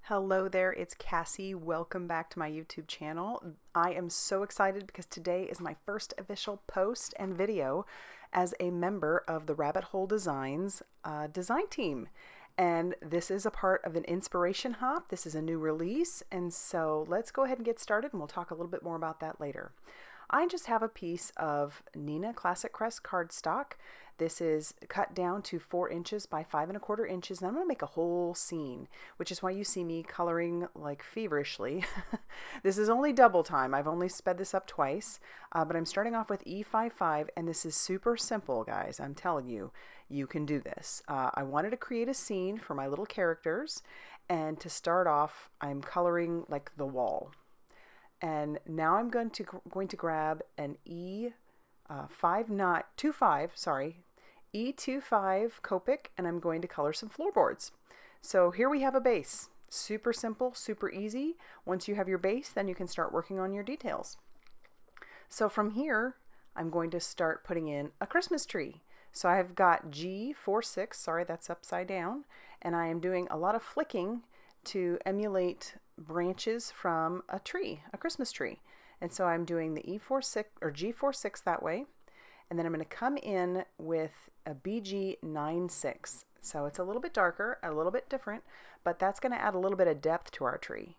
Hello there, it's Cassie. Welcome back to my YouTube channel. I am so excited because today is my first official post and video as a member of the Rabbit Hole Designs design team. And this is a part of an inspiration hop. This is a new release, and so let's go ahead and get started, and we'll talk a little bit more about that later. I just have a piece of Neenah Classic Crest cardstock. This is cut down to 4 inches by 5¼ inches, and I'm going to make a whole scene, which is why you see me coloring like feverishly. This is only double time. I've only sped this up twice, but I'm starting off with E55, and this is super simple, guys. I'm telling you, you can do this. I wanted to create a scene for my little characters, and to start off, I'm coloring like the wall. And now I'm going to grab an E25 Copic, and I'm going to color some floorboards. So here we have a base. Super simple, super easy. Once you have your base, then you can start working on your details. So from here, I'm going to start putting in a Christmas tree. So I've got G46, sorry, that's upside down, and I am doing a lot of flicking to emulate branches from a tree, a Christmas tree. And so I'm doing the E46 or G46 that way, and then I'm going to come in with a BG96. So it's a little bit darker, a little bit different, but that's going to add a little bit of depth to our tree.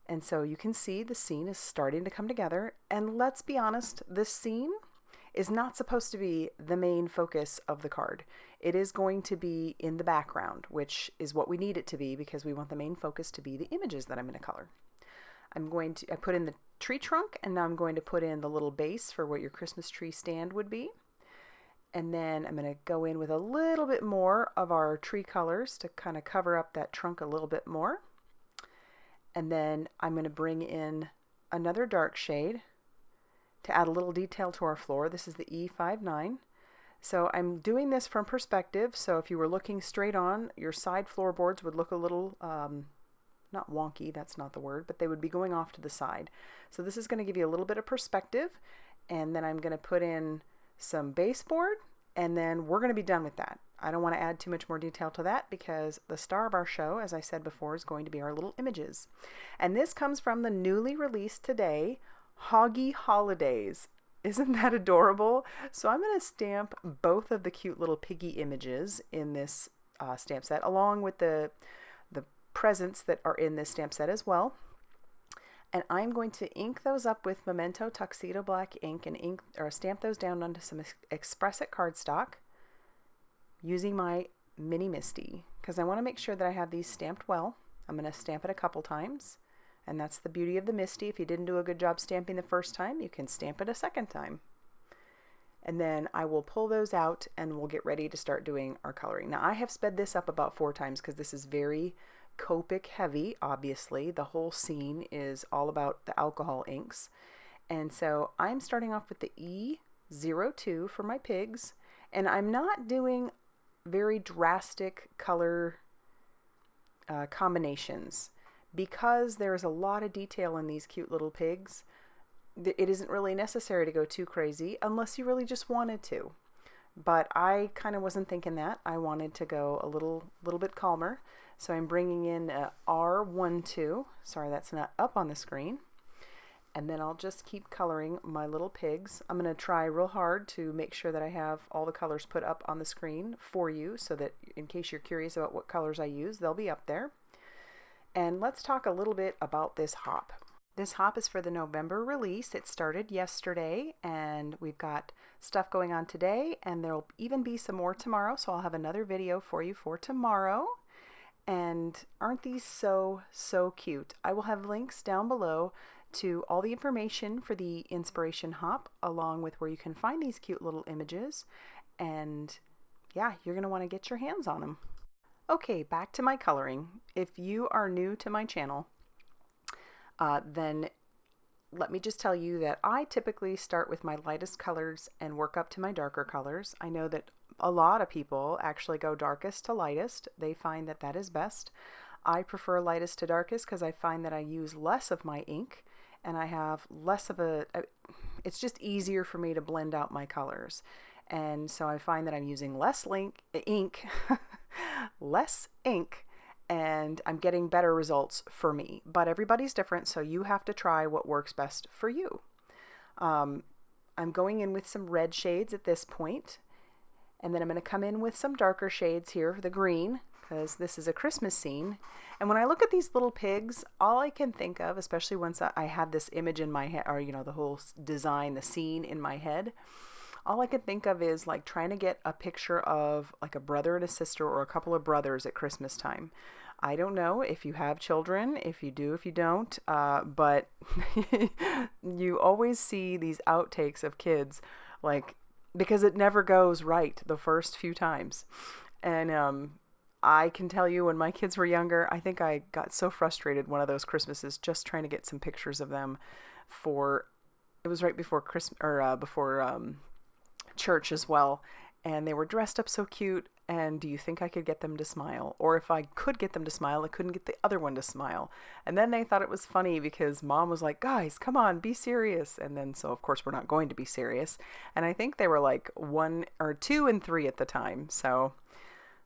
And so you can see the scene is starting to come together, and let's be honest, this scene is not supposed to be the main focus of the card. It is going to be in the background, which is what we need it to be because we want the main focus to be the images that I'm going to color. I put in the tree trunk, and now I'm going to put in the little base for what your Christmas tree stand would be. And then I'm going to go in with a little bit more of our tree colors to kind of cover up that trunk a little bit more. And then I'm going to bring in another dark shade to add a little detail to our floor. This is the E59. So I'm doing this from perspective, so if you were looking straight on, your side floorboards would look a little, not wonky, that's not the word, but they would be going off to the side. So this is going to give you a little bit of perspective, and then I'm going to put in some baseboard, and then we're going to be done with that. I don't want to add too much more detail to that because the star of our show, as I said before, is going to be our little images. And this comes from the newly released today, Hoggy Holidays. Isn't that adorable? So I'm going to stamp both of the cute little piggy images in this stamp set, along with the presents that are in this stamp set as well. And I'm going to ink those up with Memento Tuxedo Black ink and stamp those down onto some Express It cardstock using my Mini Misty, because I want to make sure that I have these stamped well. I'm going to stamp it a couple times. And that's the beauty of the Misty. If you didn't do a good job stamping the first time, you can stamp it a second time. And then I will pull those out and we'll get ready to start doing our coloring. Now I have sped this up about 4 times because this is very Copic heavy, obviously. The whole scene is all about the alcohol inks. And so I'm starting off with the E02 for my pigs. And I'm not doing very drastic color combinations. Because there's a lot of detail in these cute little pigs, it isn't really necessary to go too crazy unless you really just wanted to. But I kind of wasn't thinking that. I wanted to go a little bit calmer. So I'm bringing in a R12. Sorry, that's not up on the screen. And then I'll just keep coloring my little pigs. I'm going to try real hard to make sure that I have all the colors put up on the screen for you so that in case you're curious about what colors I use, they'll be up there. And let's talk a little bit about this hop. This hop is for the November release. It started yesterday, and we've got stuff going on today, and there'll even be some more tomorrow, so I'll have another video for you for tomorrow. And aren't these so cute? I will have links down below to all the information for the inspiration hop, along with where you can find these cute little images. And yeah, you're going to want to get your hands on them. Okay, back to my coloring. If you are new to my channel, then let me just tell you that I typically start with my lightest colors and work up to my darker colors. I know that a lot of people actually go darkest to lightest. They find that that is best. I prefer lightest to darkest because I find that I use less of my ink and I have less of it's just easier for me to blend out my colors. And so I find that I'm using less ink, less ink, and I'm getting better results for me. But everybody's different, so you have to try what works best for you. I'm going in with some red shades at this point, and then I'm going to come in with some darker shades here, the green, because this is a Christmas scene. And when I look at these little pigs, all I can think of, especially once I had this image in my head, or the whole design, the scene in my head, all I can think of is like trying to get a picture of like a brother and a sister or a couple of brothers at Christmas time. I don't know if you have children, if you do, if you don't, but you always see these outtakes of kids, like, because it never goes right the first few times. And I can tell you, when my kids were younger, I think I got so frustrated one of those Christmases just trying to get some pictures of them it was right before Christmas, or before church as well. And they were dressed up so cute, and do you think I could get them to smile? Or if I could get them to smile, I couldn't get the other one to smile. And then they thought it was funny because mom was like, guys, come on, be serious. And then, so of course we're not going to be serious. And I think they were like 1 or 2 and 3 at the time. So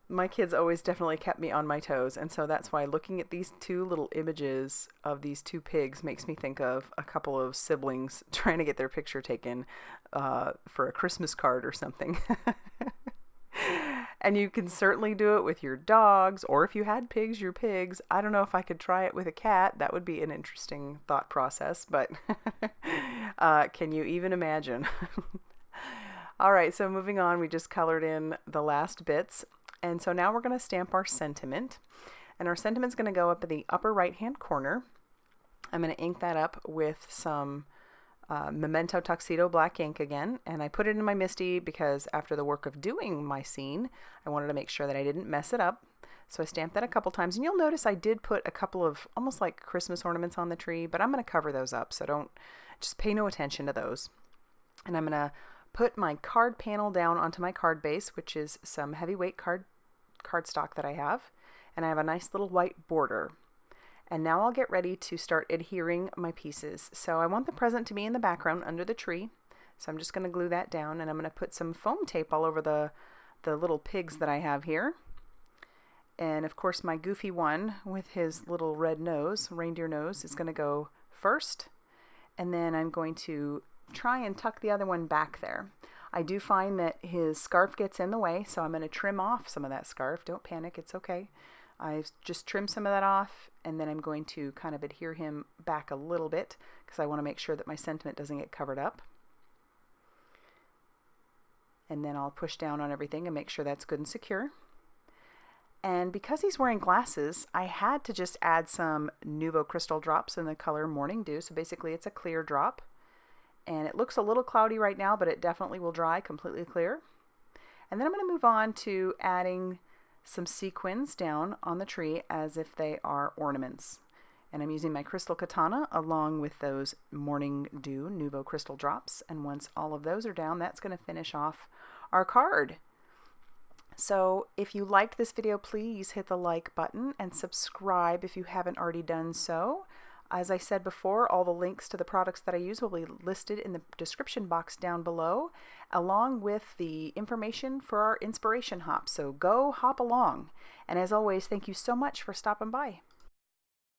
my kids always definitely kept me on my toes. And so that's why looking at these 2 little images of these 2 pigs makes me think of a couple of siblings trying to get their picture taken for a Christmas card or something. And you can certainly do it with your dogs, or if you had pigs, your pigs. I don't know if I could try it with a cat. That would be an interesting thought process, but can you even imagine? All right, so moving on, we just colored in the last bits. And so now we're going to stamp our sentiment. And our sentiment's going to go up in the upper right-hand corner. I'm going to ink that up with some Memento Tuxedo black ink again, and I put it in my MISTI because after the work of doing my scene, I wanted to make sure that I didn't mess it up. So I stamped that a couple times, and you'll notice I did put a couple of almost like Christmas ornaments on the tree, but I'm going to cover those up, so just pay no attention to those. And I'm going to put my card panel down onto my card base, which is some heavyweight cardstock that I have, and I have a nice little white border. And now I'll get ready to start adhering my pieces. So I want the present to be in the background under the tree. So I'm just going to glue that down, and I'm going to put some foam tape all over the little pigs that I have here. And of course my goofy one with his little red nose, reindeer nose, is going to go first. And then I'm going to try and tuck the other one back there. I do find that his scarf gets in the way, so I'm going to trim off some of that scarf. Don't panic, it's okay. I just trim some of that off, and then I'm going to kind of adhere him back a little bit because I want to make sure that my sentiment doesn't get covered up. And then I'll push down on everything and make sure that's good and secure. And because he's wearing glasses, I had to just add some Nuvo Crystal drops in the color Morning Dew. So basically it's a clear drop. And it looks a little cloudy right now, but it definitely will dry completely clear. And then I'm going to move on to adding some sequins down on the tree as if they are ornaments. And I'm using my Crystal Katana along with those Morning Dew Nuvo Crystal drops. And once all of those are down, that's going to finish off our card. So if you liked this video, please hit the like button and subscribe if you haven't already done so. As I said before, all the links to the products that I use will be listed in the description box down below, along with the information for our inspiration hop. So go hop along. And as always, thank you so much for stopping by.